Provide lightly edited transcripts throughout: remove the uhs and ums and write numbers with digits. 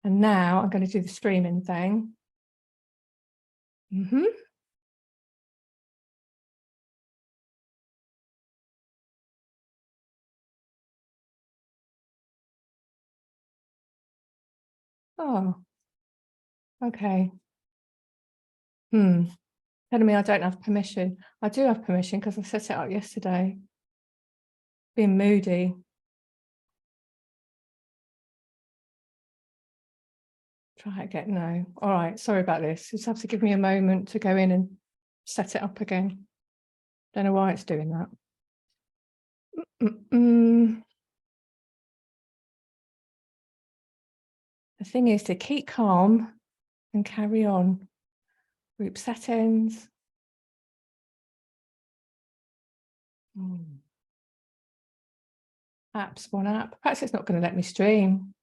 And now I'm going to do the streaming thing. Oh, okay. Telling me I don't have permission. I do have permission because I set it up yesterday. Being moody. Try it again. No. All right. Sorry about this. You just have to give me a moment to go in and set it up again. Don't know why it's doing that. The thing is to keep calm and carry on. Group settings. Apps, one app. Perhaps it's not going to let me stream.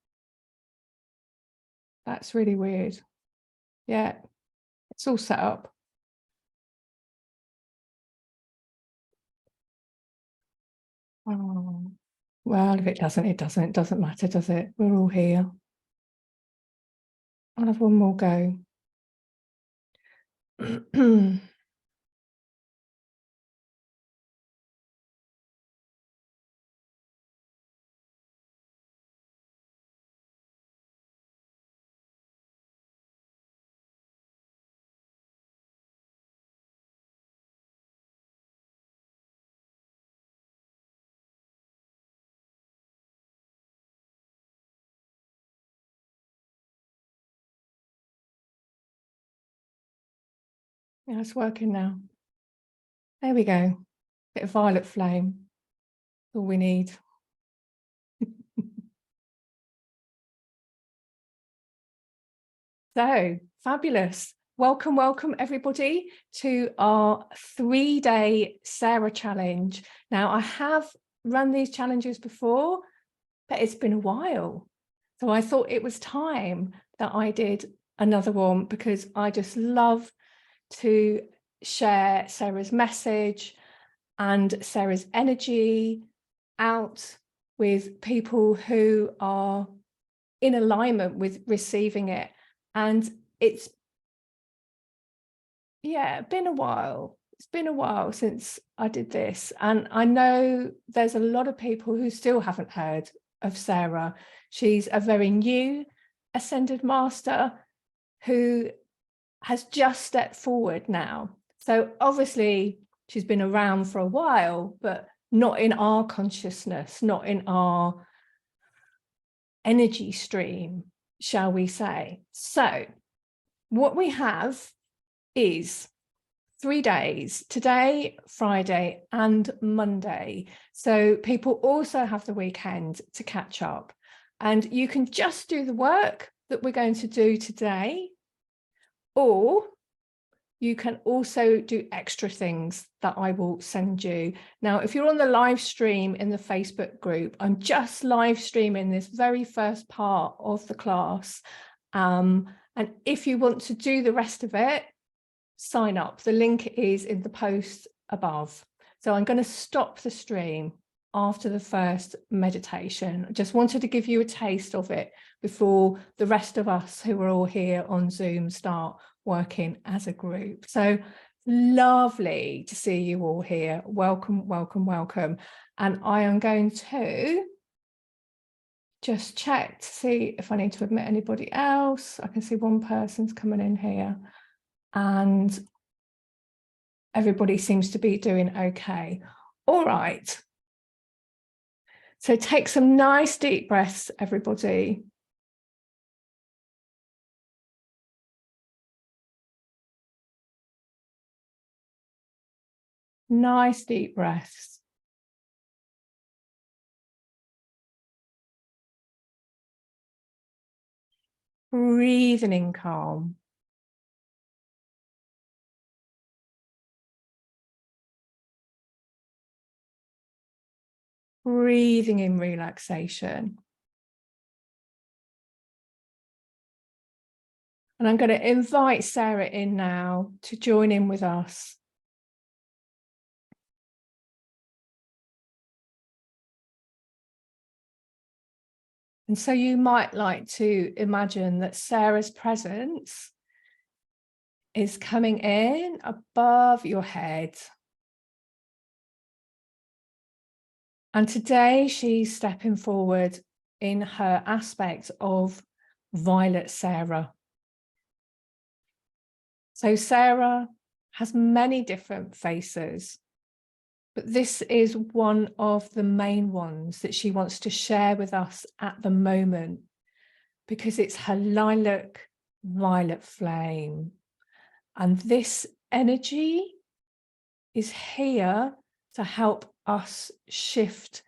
That's really weird. Yeah, it's all set up. Oh, well, if it doesn't, it doesn't. It doesn't matter, does it? We're all here. I'll have one more go. Yeah, it's working now. There we go. Bit of violet flame. All we need. So fabulous. Welcome, welcome everybody to our 3-day Sarah challenge. Now I have run these challenges before, but it's been a while. So I thought it was time that I did another one because I just love to share Sarah's message and Sarah's energy out with people who are in alignment with receiving it. And it's, yeah, been a while. It's been a while since I did this. And I know there's a lot of people who still haven't heard of Sarah. She's a very new Ascended Master who has just stepped forward now. So obviously she's been around for a while, but not in our consciousness, not in our energy stream, shall we say. So what we have is 3 days, today, Friday and Monday. So people also have the weekend to catch up. And you can just do the work that we're going to do today, or you can also do extra things that I will send you. Now, if you're on the live stream in the Facebook group, I'm just live streaming this very first part of the class. And if you want to do the rest of it, sign up. The link is in the post above. So I'm going to stop the stream after the first meditation. I just wanted to give you a taste of it before the rest of us who are all here on Zoom start working as a group. So lovely to see you all here. Welcome, welcome, welcome. And I am going to just check to see if I need to admit anybody else. I can see one person's coming in here and everybody seems to be doing okay. All right. So take some nice deep breaths, everybody. Nice deep breaths. Breathing in calm. Breathing in relaxation. And I'm going to invite Sarah in now to join in with us. And so you might like to imagine that Sarah's presence is coming in above your head. And today she's stepping forward in her aspect of Violet Sarah. So Sarah has many different faces, but this is one of the main ones that she wants to share with us at the moment, because it's her lilac violet flame. And this energy is here to help us shift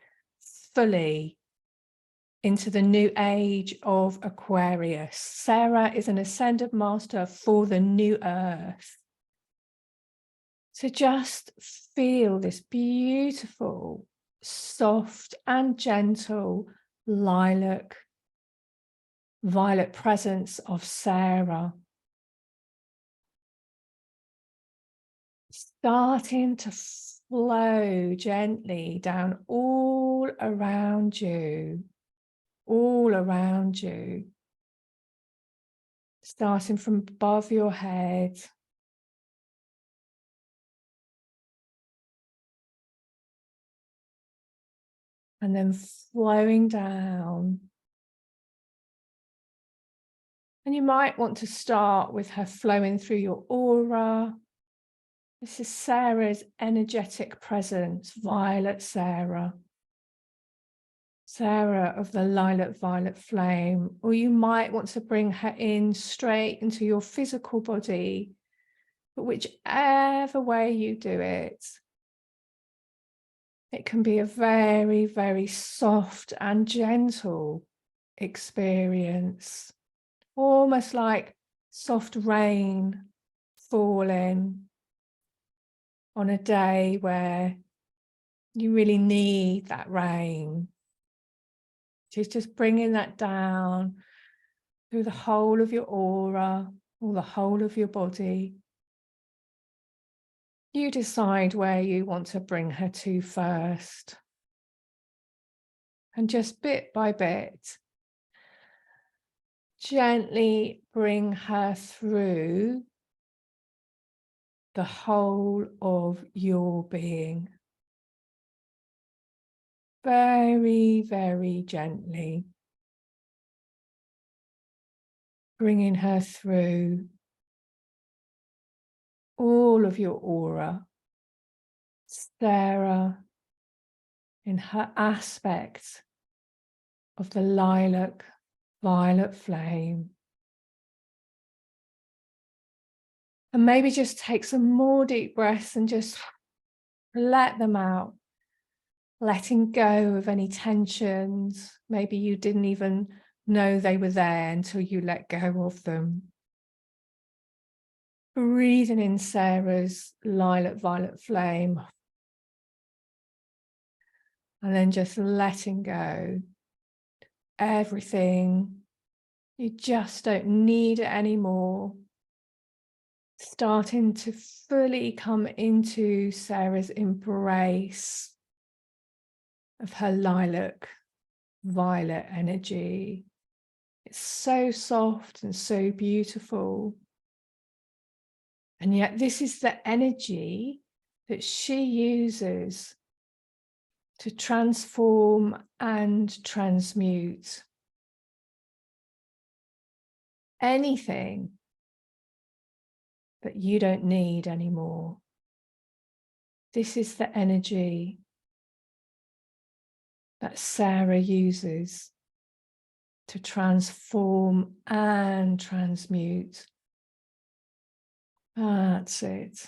fully into the new age of Aquarius. Sarah is an ascended master for the new earth. So just feel this beautiful, soft and gentle lilac violet presence of Sarah, starting to flow gently down all around you, starting from above your head, and then flowing down. And you might want to start with her flowing through your aura. This is Sarah's energetic presence, Violet Sarah. Sarah of the lilac violet flame. Or you might want to bring her in straight into your physical body, but whichever way you do it, it can be a very, very soft and gentle experience, almost like soft rain falling on a day where you really need that rain. She's just bringing that down through the whole of your aura, or the whole of your body. You decide where you want to bring her to first. And just bit by bit, gently bring her through the whole of your being. Very, very gently. Bringing her through all of your aura. Sarah in her aspect of the lilac violet flame. And maybe just take some more deep breaths and just let them out. Letting go of any tensions. Maybe you didn't even know they were there until you let go of them. Breathing in Sarah's lilac violet flame. And then just letting go. Everything. You just don't need it anymore. Starting to fully come into Sarah's embrace of her lilac violet energy. It's so soft and so beautiful. And yet this is the energy that she uses to transform and transmute anything that you don't need anymore. This is the energy that Sarah uses to transform and transmute. That's it.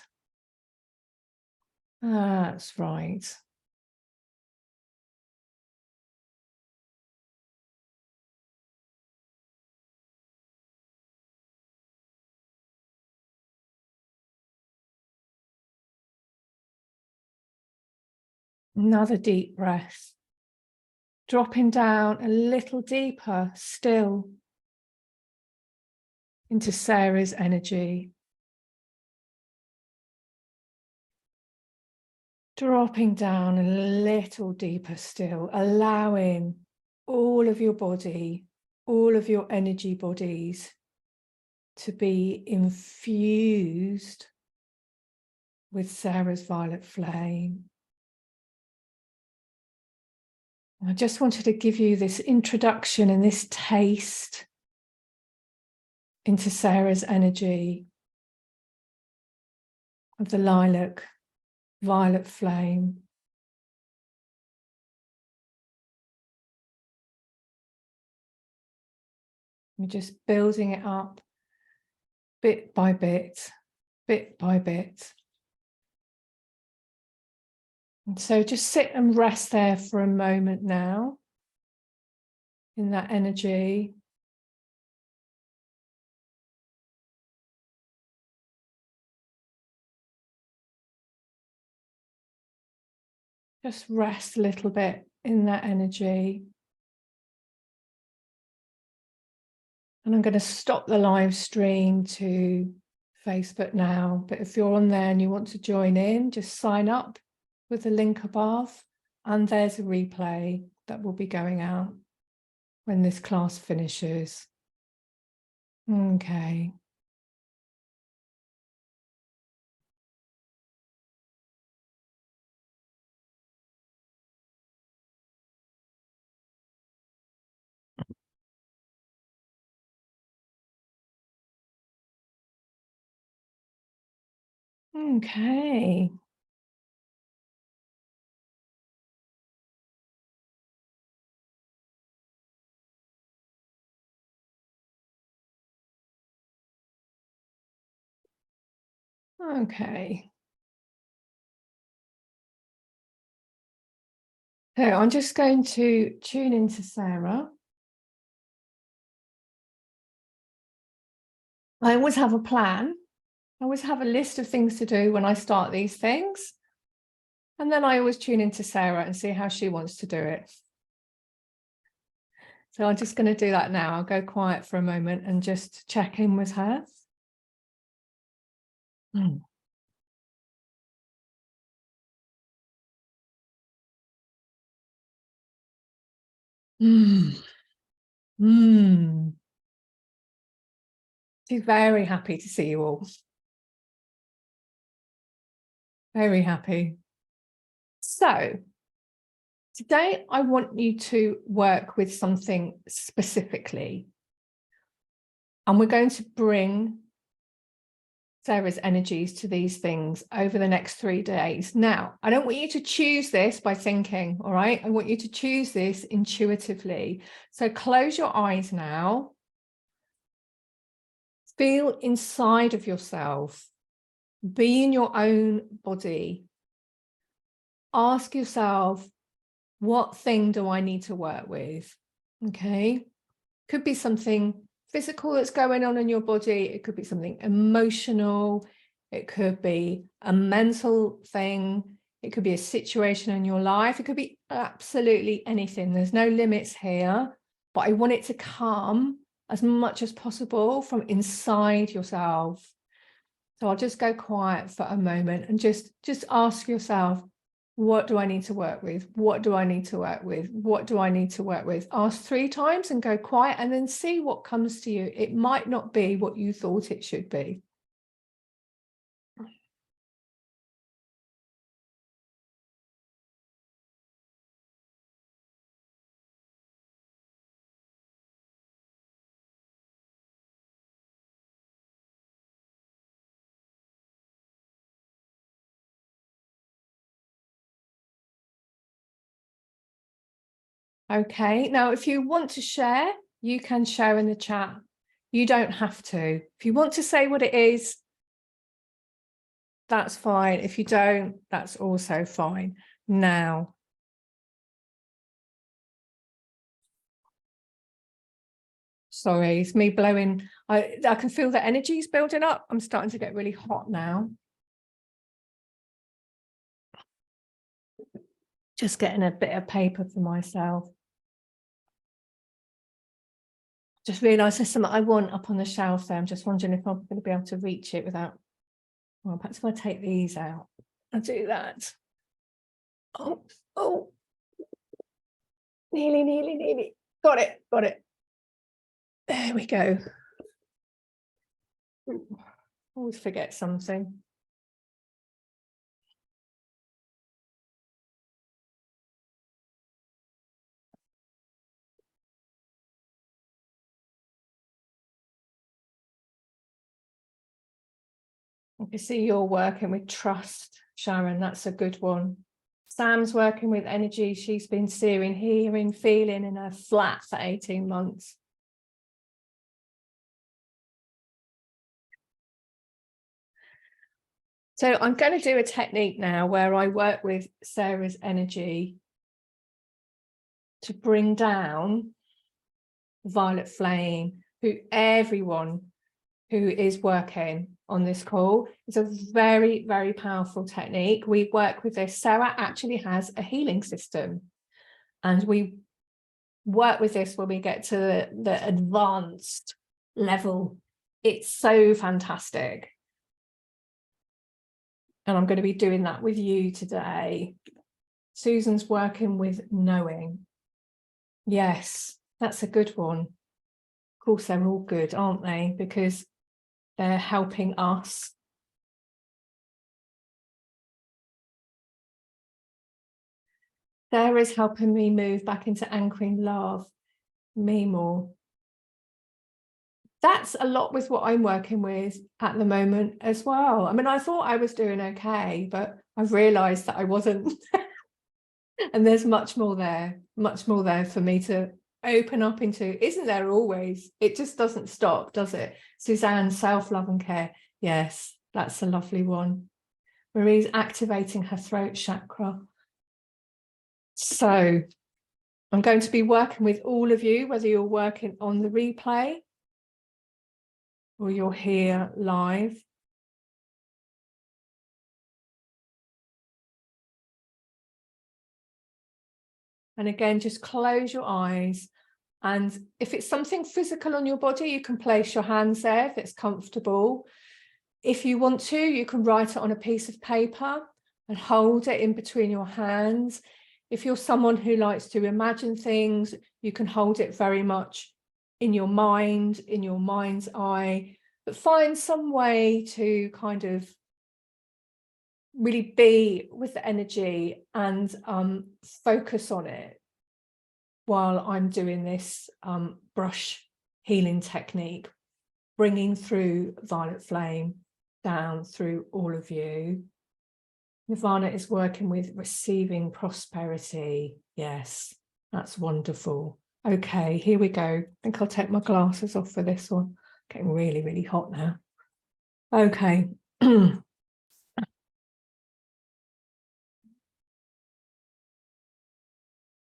That's right. Another deep breath. Dropping down a little deeper still into Sarah's energy. Dropping down a little deeper still, allowing all of your body, all of your energy bodies to be infused with Sarah's violet flame. I just wanted to give you this introduction and this taste into Sarah's energy of the lilac violet flame. We're just building it up bit by bit, bit by bit. And so just sit and rest there for a moment now in that energy. Just rest a little bit in that energy. And I'm going to stop the live stream to Facebook now. But if you're on there and you want to join in, just sign up with the link above. And there's a replay that will be going out when this class finishes. Okay. Okay. Okay. So I'm just going to tune into Sarah. I always have a plan. I always have a list of things to do when I start these things. And then I always tune into Sarah and see how she wants to do it. So I'm just going to do that now. I'll go quiet for a moment and just check in with her. Mm. Mm. Mm. She's very happy to see you all. Very happy. So today I want you to work with something specifically. And we're going to bring Sarah's energies to these things over the next 3 days. Now, I don't want you to choose this by thinking, all right? I want you to choose this intuitively. So close your eyes now. Feel inside of yourself. Be in your own body. Ask yourself, what thing do I need to work with? Okay. Could be something physical that's going on in your body. It could be something emotional. It could be a mental thing. It could be a situation in your life. It could be absolutely anything. There's no limits here, but I want it to come as much as possible from inside yourself. So I'll just go quiet for a moment and just ask yourself, what do I need to work with? What do I need to work with? What do I need to work with? Ask 3 times and go quiet and then see what comes to you. It might not be what you thought it should be. Okay, now if you want to share, you can share in the chat. You don't have to. If you want to say what it is, that's fine. If you don't, that's also fine. Now, sorry, it's me blowing. I can feel the energy's building up. I'm starting to get really hot now. Just getting a bit of paper for myself. Just realised there's something I want up on the shelf there. I'm just wondering if I'm going to be able to reach it without, well, perhaps if I take these out, I'll do that. Oh, Nearly. Got it. There we go. Always forget something. I can see you're working with trust, Sharon. That's a good one. Sam's working with energy. She's been seeing, hearing, feeling in her flat for 18 months. So I'm going to do a technique now where I work with Sarah's energy to bring down violet flame, who everyone who is working on this call. It's a very, very powerful technique. We work with this. Sarah actually has a healing system, and we work with this when we get to the advanced level. It's so fantastic. And I'm going to be doing that with you today. Susan's working with knowing. Yes, that's a good one. Of course, they're all good, aren't they? Because they're helping us. Sarah's helping me move back into anchoring love, me more. That's a lot with what I'm working with at the moment as well. I mean, I thought I was doing okay, but I've realized that I wasn't. And there's much more there for me to open up into. Isn't there always? It just doesn't stop, does it? Suzanne, self-love and care. Yes, that's a lovely one. Marie's activating her throat chakra. So I'm going to be working with all of you, whether you're working on the replay or you're here live. And again, just close your eyes. And if it's something physical on your body, you can place your hands there if it's comfortable. If you want to, you can write it on a piece of paper and hold it in between your hands. If you're someone who likes to imagine things, you can hold it very much in your mind, in your mind's eye, but find some way to kind of really be with the energy and focus on it while I'm doing this brush healing technique, bringing through violet flame down through all of you. Nirvana is working with receiving prosperity. Yes, that's wonderful. Okay, here we go. I think I'll take my glasses off for this one. Getting really, really hot now. Okay.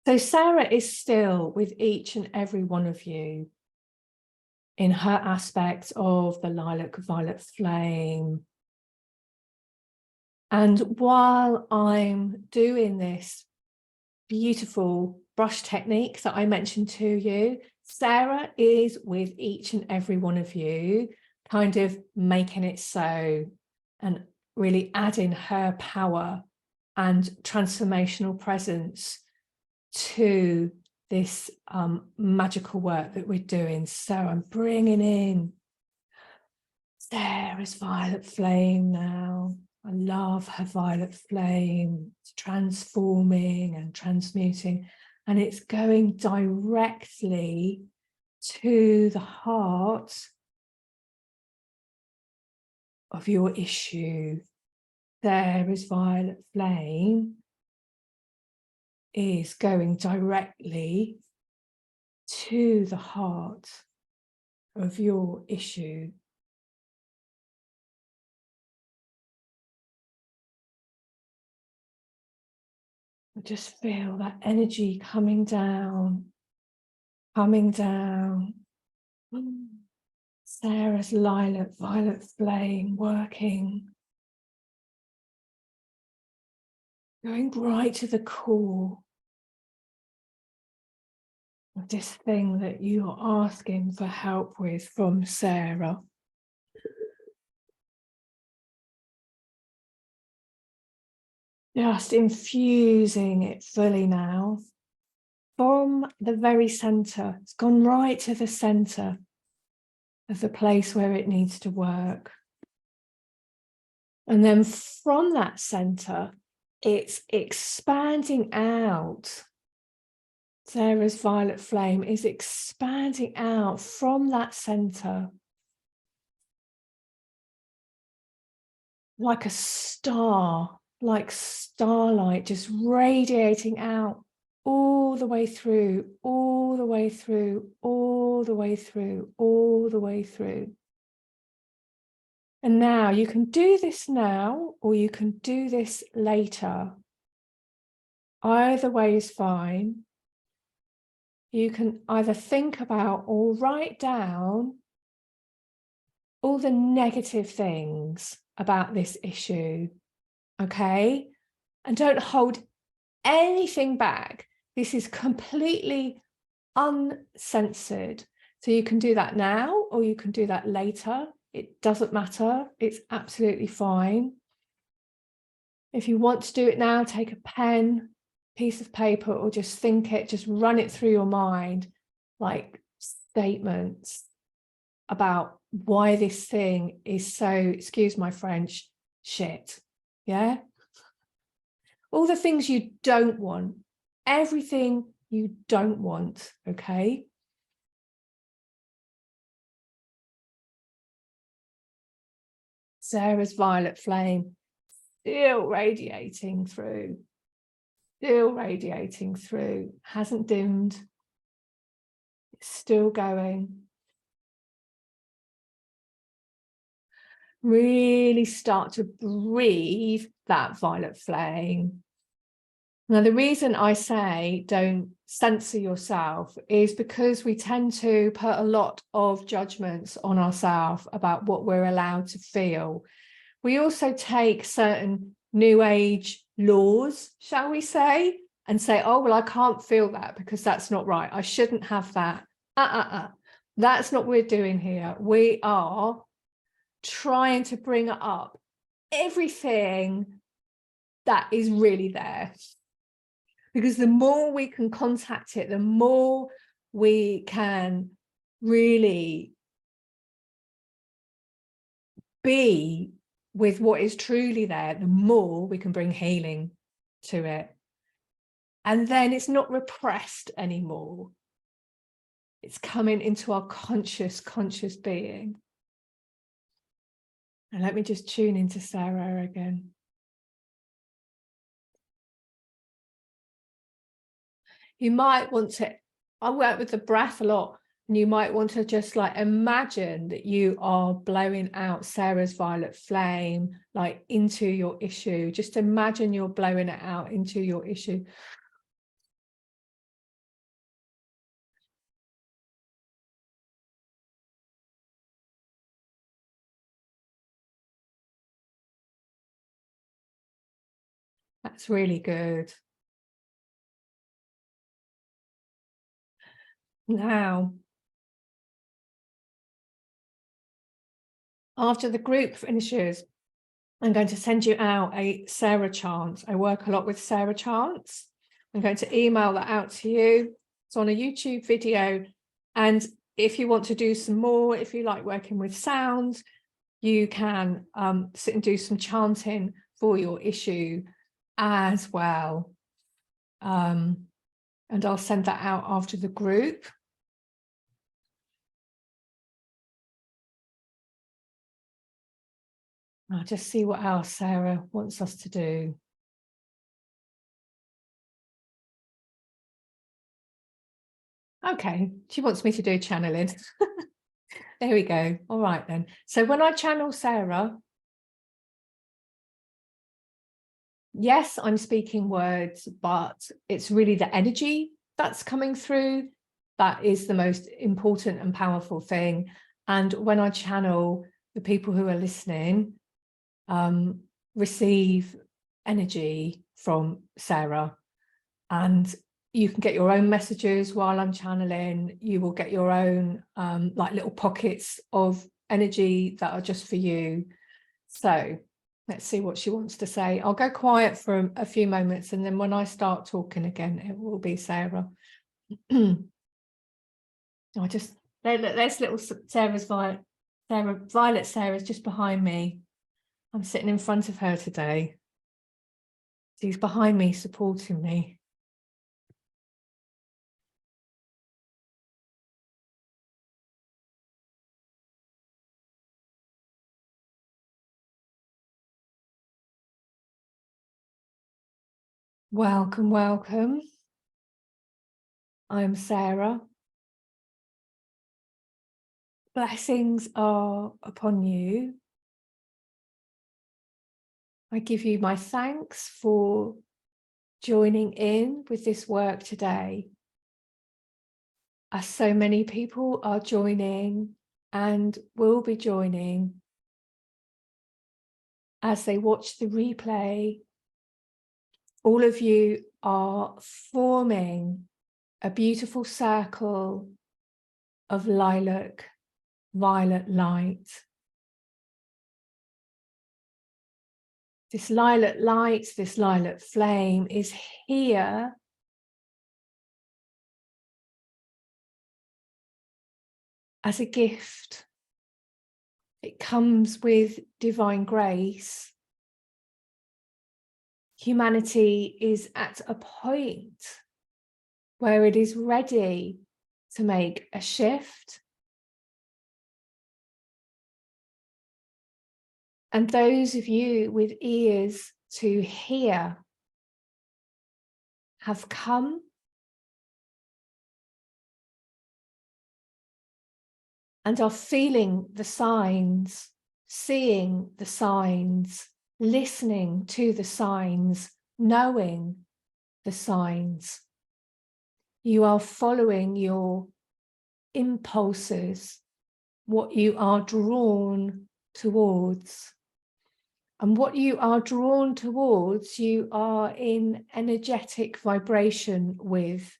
So Sarah is still with each and every one of you in her aspects of the lilac violet flame. And while I'm doing this beautiful brush technique that I mentioned to you, Sarah is with each and every one of you, kind of making it so and really adding her power and transformational presence to this magical work that we're doing. So I'm bringing in Sarah's violet flame now. I love her violet flame. It's transforming and transmuting, and it's going directly to the heart of your issue. Sarah's violet flame is going directly to the heart of your issue. Just feel that energy coming down. Sarah's lilac violet flame working, going right to the core of this thing that you are asking for help with from Sarah. Just infusing it fully now, from the very center. It's gone right to the center of the place where it needs to work. And then from that center, it's expanding out. Sarah's violet flame is expanding out from that center like a star, like starlight, just radiating out all the way through, all the way through, all the way through, all the way through. And now you can do this now, or you can do this later. Either way is fine. You can either think about or write down all the negative things about this issue, okay? And don't hold anything back. This is completely uncensored. So you can do that now, or you can do that later. It doesn't matter. It's absolutely fine. If you want to do it now, take a pen, piece of paper, or just think it, just run it through your mind, like statements about why this thing is so, excuse my French, shit. Yeah? All the things you don't want, everything you don't want, okay? Sarah's violet flame still radiating through, hasn't dimmed, it's still going. Really start to breathe that violet flame. Now, the reason I say don't censor yourself is because we tend to put a lot of judgments on ourselves about what we're allowed to feel. We also take certain New Age laws, shall we say, and say, oh, well, I can't feel that because that's not right. I shouldn't have that. That's not what we're doing here. We are trying to bring up everything that is really there. Because the more we can contact it, the more we can really be with what is truly there, the more we can bring healing to it. And then it's not repressed anymore. It's coming into our conscious being. And let me just tune into Sarah again. You might want to, I work with the breath a lot, and you might want to just like imagine that you are blowing out Sarah's violet flame, like into your issue. Just imagine you're blowing it out into your issue. That's really good. Now, after the group finishes, I'm going to send you out a Sarah chant. I work a lot with Sarah chants. I'm going to email that out to you. It's on a YouTube video. And if you want to do some more, if you like working with sound, you can sit and do some chanting for your issue as well. And I'll send that out after the group. I'll just see what else Sarah wants us to do. Okay, she wants me to do channeling. There we go. All right then. So when I channel Sarah, yes, I'm speaking words, but it's really the energy that's coming through that is the most important and powerful thing. And when I channel, the people who are listening receive energy from Sarah, and you can get your own messages while I'm channeling. You will get your own like little pockets of energy that are just for you. So let's see what she wants to say. I'll go quiet for a few moments, and then when I start talking again, it will be Sarah. I just, there's little Sarah's Violet Sarah's just behind me. I'm sitting in front of her today. She's behind me, supporting me. Welcome, welcome. I'm Sarah. Blessings are upon you. I give you my thanks for joining in with this work today. As so many people are joining and will be joining as they watch the replay, all of you are forming a beautiful circle of lilac violet light. This lilac light, this lilac flame is here as a gift. It comes with divine grace. Humanity is at a point where it is ready to make a shift. And those of you with ears to hear have come, and are feeling the signs, seeing the signs, listening to the signs, knowing the signs. You are following your impulses, what you are drawn towards. And what you are drawn towards, you are in energetic vibration with.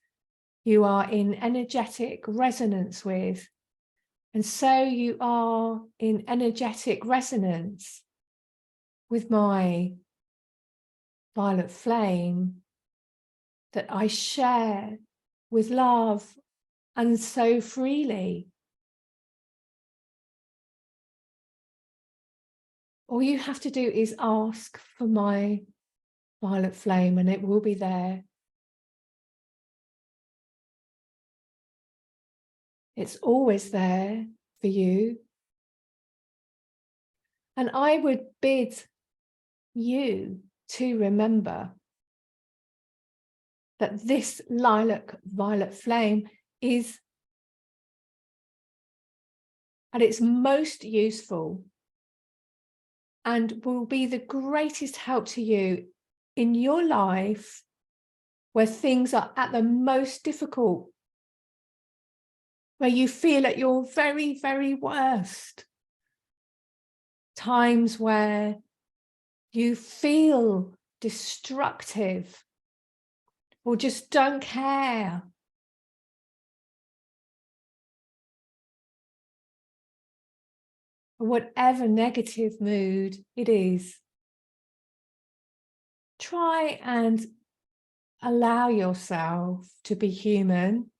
You are in energetic resonance with. And so you are in energetic resonance with my violet flame that I share with love and so freely. All you have to do is ask for my violet flame and it will be there. It's always there for you. And I would bid you to remember that this lilac violet flame is at its most useful and will be the greatest help to you in your life where things are at the most difficult, where you feel at your very, very worst. Times where you feel destructive or just don't care. Whatever negative mood it is, try and allow yourself to be human.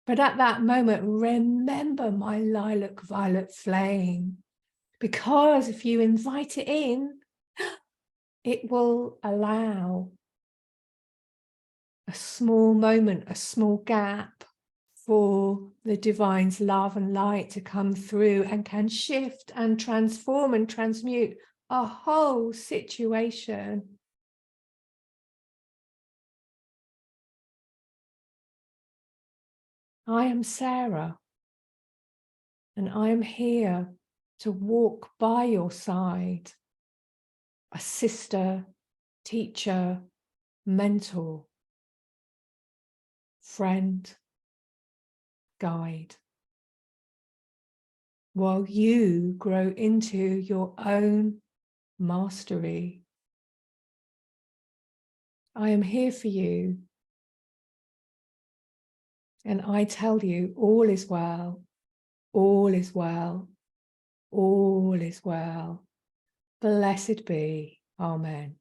But at that moment, remember my lilac violet flame, because if you invite it in, it will allow a small moment, a small gap for the divine's love and light to come through and can shift and transform and transmute a whole situation. I am Sarah, and I am here to walk by your side, a sister, teacher, mentor, friend, guide, while you grow into your own mastery. I am here for you, and I tell you, all is well, all is well, all is well. Blessed be. Amen.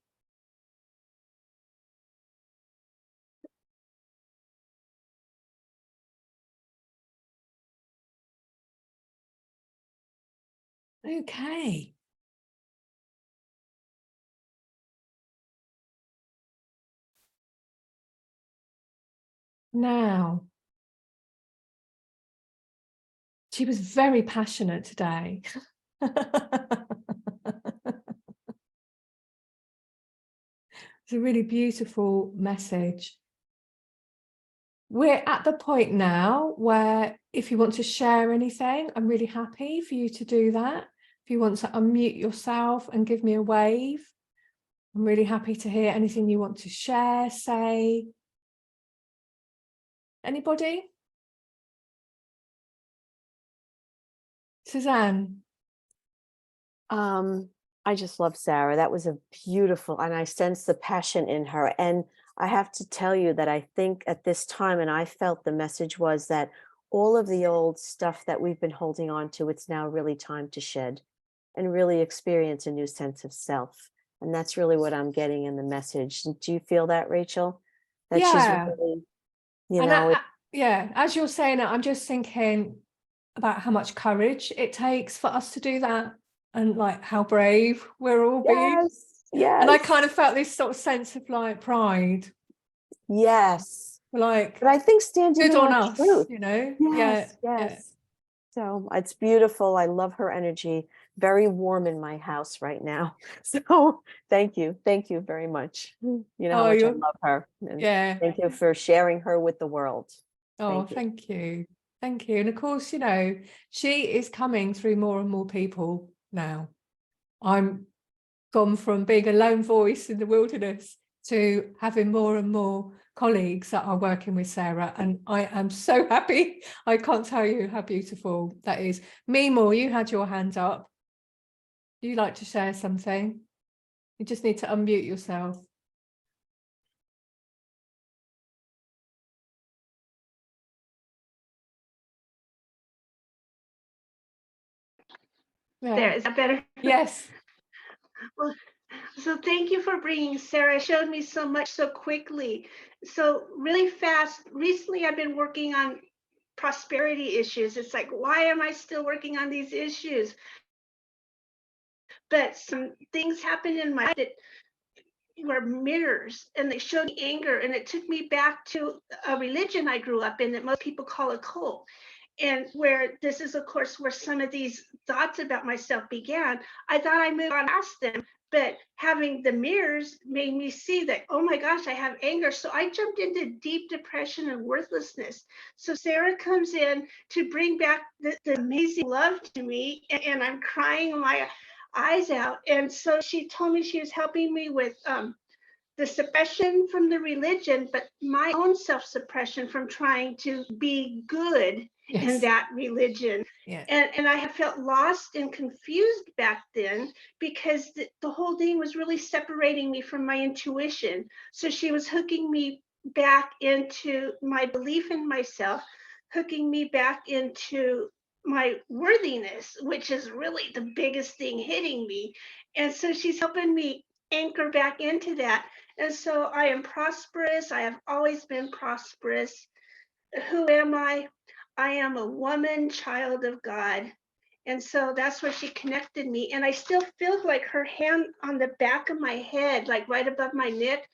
Okay. Now, she was very passionate today. It's a really beautiful message. We're at the point now where if you want to share anything, I'm really happy for you to do that. If you want to unmute yourself and give me a wave, I'm really happy to hear anything you want to share, say. Anybody? Suzanne? I just love Sarah. That was a beautiful, and I sense the passion in her. And I have to tell you that I think at this time, and I felt the message was that all of the old stuff that we've been holding on to, it's now really time to shed and really experience a new sense of self. And that's really what I'm getting in the message. Do you feel that, Rachel? That she's Yeah. really, you And know, yeah, as you're saying it, I'm just thinking about how much courage it takes for us to do that, and like how brave we're all being. yes, And I kind of felt this sort of sense of like pride, yes. like But I think standing good in on our us, truth. you know? Yeah, Yes, yeah. yes. So it's beautiful. I love her energy. Very warm in my house right now. So thank you. Thank you very much. You know how Oh, much I you're, love her. And yeah. thank you for sharing her with the world. Oh, Thank you. thank you. Thank you. And of course, you know, she is coming through more and more people now. I'm gone from being a lone voice in the wilderness to having more and more colleagues that are working with Sarah. And I am so happy. I can't tell you how beautiful that is. Mimo, you had your hand up. Do you like to share something? You just need to unmute yourself. Yeah. There, is that better? Yes. Well, so thank you for bringing Sarah. Showed me so much so quickly. So really fast. Recently, I've been working on prosperity issues. It's like, why am I still working on these issues? But some things happened in my life that were mirrors, and they showed me anger, and it took me back to a religion I grew up in that most people call a cult. And where this is, of course, where some of these thoughts about myself began. I thought I moved on past them, but having the mirrors made me see that, oh my gosh, I have anger. So I jumped into deep depression and worthlessness. So Sarah comes in to bring back the amazing love to me, and I'm crying my eyes out. And so she told me she was helping me with the suppression from the religion, but my own self suppression from trying to be good in Yes. that religion. Yeah. And I have felt lost and confused back then because the whole thing was really separating me from my intuition. So she was hooking me back into my belief in myself, hooking me back into my worthiness, which is really the biggest thing hitting me. And so she's helping me anchor back into that. And so I am prosperous. I have always been prosperous. Who am I? I am a woman, child of God. And so that's where she connected me. And I still feel like her hand on the back of my head, like right above my neck.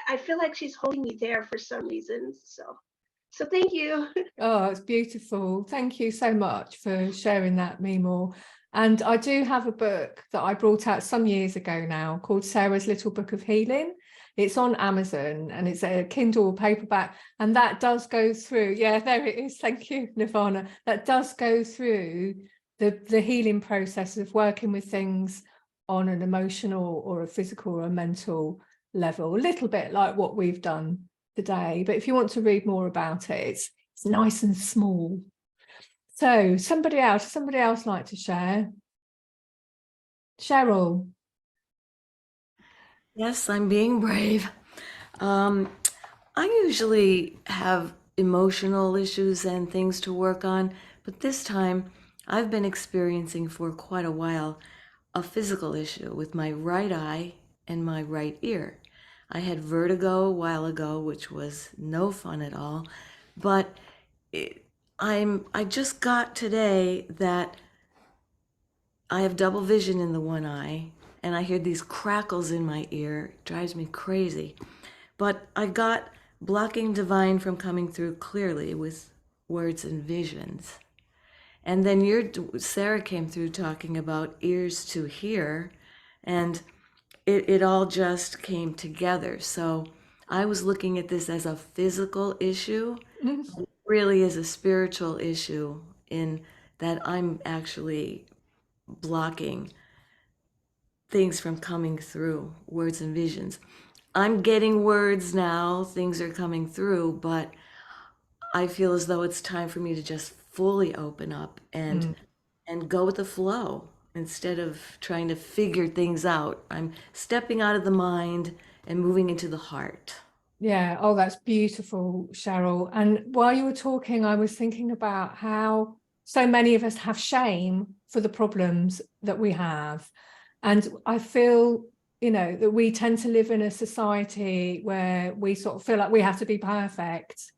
I feel like she's holding me there for some reason. So thank you. Oh, it's beautiful. Thank you so much for sharing that, Mimo. And I do have a book that I brought out some years ago now called Sarah's Little Book of Healing. It's on Amazon and it's a Kindle paperback. And that does go through, yeah, there it is. Thank you, Nirvana. That does go through the healing process of working with things on an emotional or a physical or a mental level, a little bit like what we've done today. But if you want to read more about it, it's nice and small. So somebody else like to share? Cheryl. Yes, I'm being brave. I usually have emotional issues and things to work on, but this time I've been experiencing for quite a while a physical issue with my right eye and my right ear. I had vertigo a while ago, which was no fun at all, but I just got today that I have double vision in the one eye, and I hear these crackles in my ear. It drives me crazy. But I got blocking divine from coming through clearly with words and visions. And then Sarah came through talking about ears to hear, and it all just came together. So I was looking at this as a physical issue. Mm. It really is a spiritual issue in that I'm actually blocking things from coming through, words and visions. I'm getting words now, things are coming through, but I feel as though it's time for me to just fully open up Mm. and go with the flow instead of trying to figure things out. I'm stepping out of the mind and moving into the heart. Yeah, oh, that's beautiful, Cheryl. And while you were talking, I was thinking about how so many of us have shame for the problems that we have. And I feel, that we tend to live in a society where we sort of feel like we have to be perfect,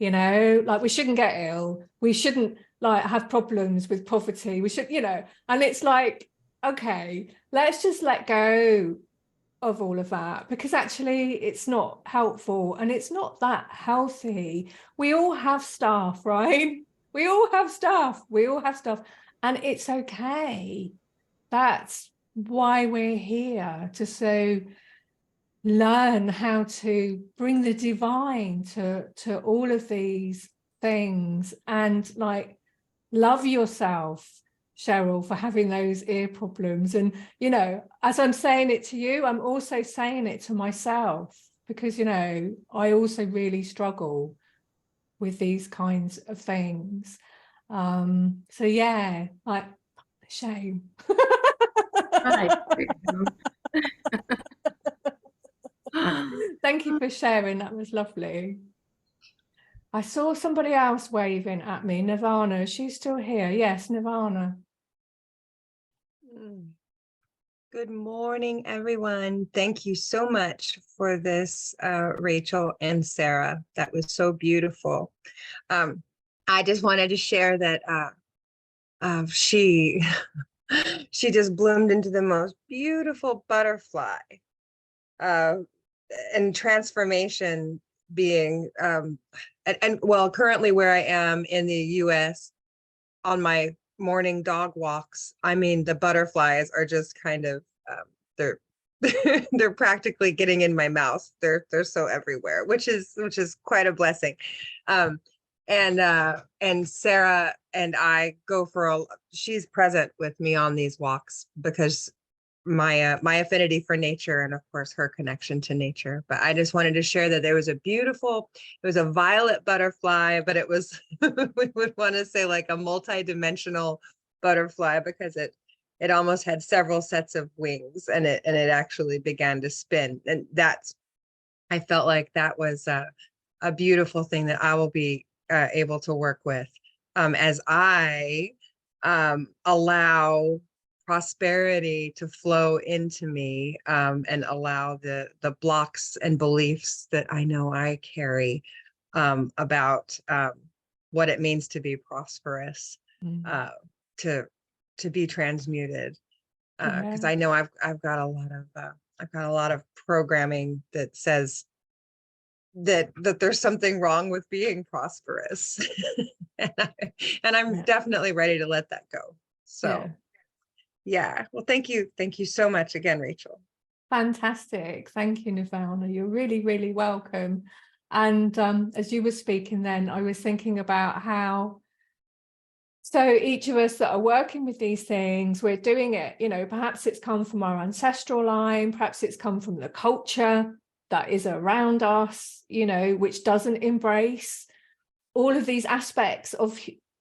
like we shouldn't get ill. We shouldn't like have problems with poverty. We should, and it's like, okay, let's just let go of all of that, because actually it's not helpful and it's not that healthy. We all have stuff, right? We all have stuff. And it's okay. That's why we're here, to learn how to bring the divine to all of these things, and like love yourself, Cheryl, for having those ear problems. And, as I'm saying it to you, I'm also saying it to myself, because, I also really struggle with these kinds of things. So yeah, like, shame. Right. Thank you for sharing. That was lovely. I saw somebody else waving at me. Nirvana, is she still here? Yes, Nirvana. Good morning, everyone. Thank you so much for this, Rachel and Sarah. That was so beautiful. I just wanted to share that she she just bloomed into the most beautiful butterfly, and transformation being and well, currently where I am in the US on my morning dog walks, I mean, the butterflies are just kind of they're they're practically getting in my mouth. They're so everywhere, which is quite a blessing. And Sarah and I go for she's present with me on these walks because my affinity for nature, and of course her connection to nature. But I just wanted to share that there was it was a violet butterfly, but it was we would want to say like a multi-dimensional butterfly, because it almost had several sets of wings, and it actually began to spin. And I felt like that was a beautiful thing that I will be able to work with as I allow prosperity to flow into me, and allow the blocks and beliefs that I know I carry about what it means to be prosperous, to be transmuted, because I know I've got a lot of programming that says that there's something wrong with being prosperous, and I'm definitely ready to let that go. So yeah, well, thank you so much again, Rachel. Fantastic. Thank you, Nirvana. You're really, really welcome. And as you were speaking then, I was thinking about how, so each of us that are working with these things, we're doing it, perhaps it's come from our ancestral line, perhaps it's come from the culture that is around us, which doesn't embrace all of these aspects of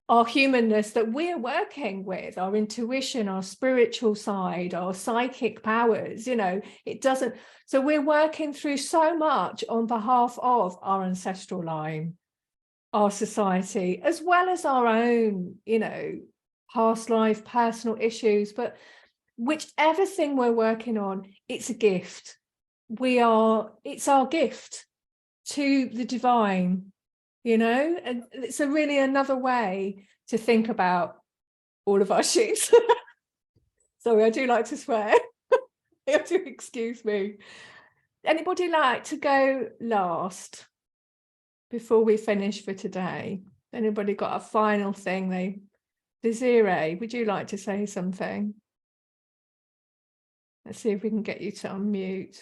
our humanness that we're working with, our intuition, our spiritual side, our psychic powers, it doesn't. So we're working through so much on behalf of our ancestral line, our society, as well as our own, past life, personal issues. But whichever thing we're working on, it's a gift. It's our gift to the divine. And it's really another way to think about all of our shit. Sorry, I do like to swear. You have to excuse me. Anybody like to go last before we finish for today? Anybody got a final thing? Desiree, would you like to say something? Let's see if we can get you to unmute.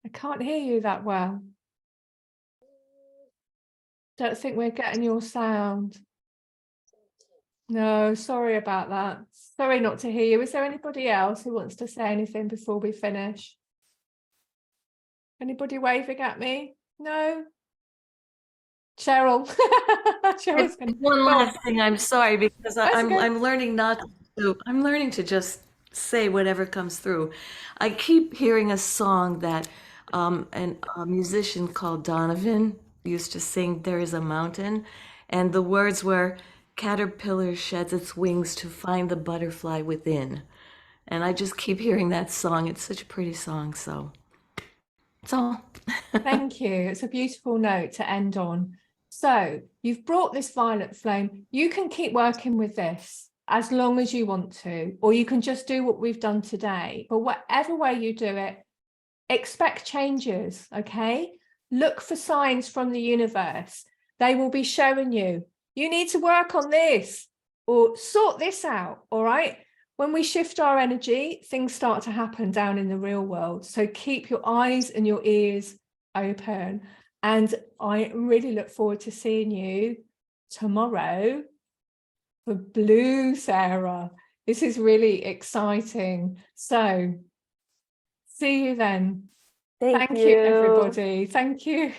I can't hear you that well. Don't think we're getting your sound. No, sorry about that. Sorry not to hear you. Is there anybody else who wants to say anything before we finish? Anybody waving at me? No? Cheryl. Cheryl's gonna One go on. last thing, I'm sorry, because That's okay. I'm learning not to, I'm learning to just say whatever comes through. I keep hearing a song that a musician called Donovan used to sing, There is a Mountain, and the words were, caterpillar sheds its wings to find the butterfly within. And I just keep hearing that song. It's such a pretty song, so that's all. Thank you. It's a beautiful note to end on. So you've brought this violet flame. You can keep working with this as long as you want to, or you can just do what we've done today. But whatever way you do it, expect changes, okay? Look for signs from the universe. They will be showing you, you need to work on this or sort this out, all right? When we shift our energy, things start to happen down in the real world. So keep your eyes and your ears open. And I really look forward to seeing you tomorrow for Blue Sarah. This is really exciting. So see you then. Thank you, everybody. Thank you.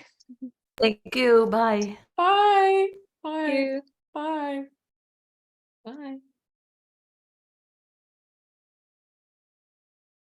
Thank you. Bye. Bye. Bye. Thank you. Bye. Bye.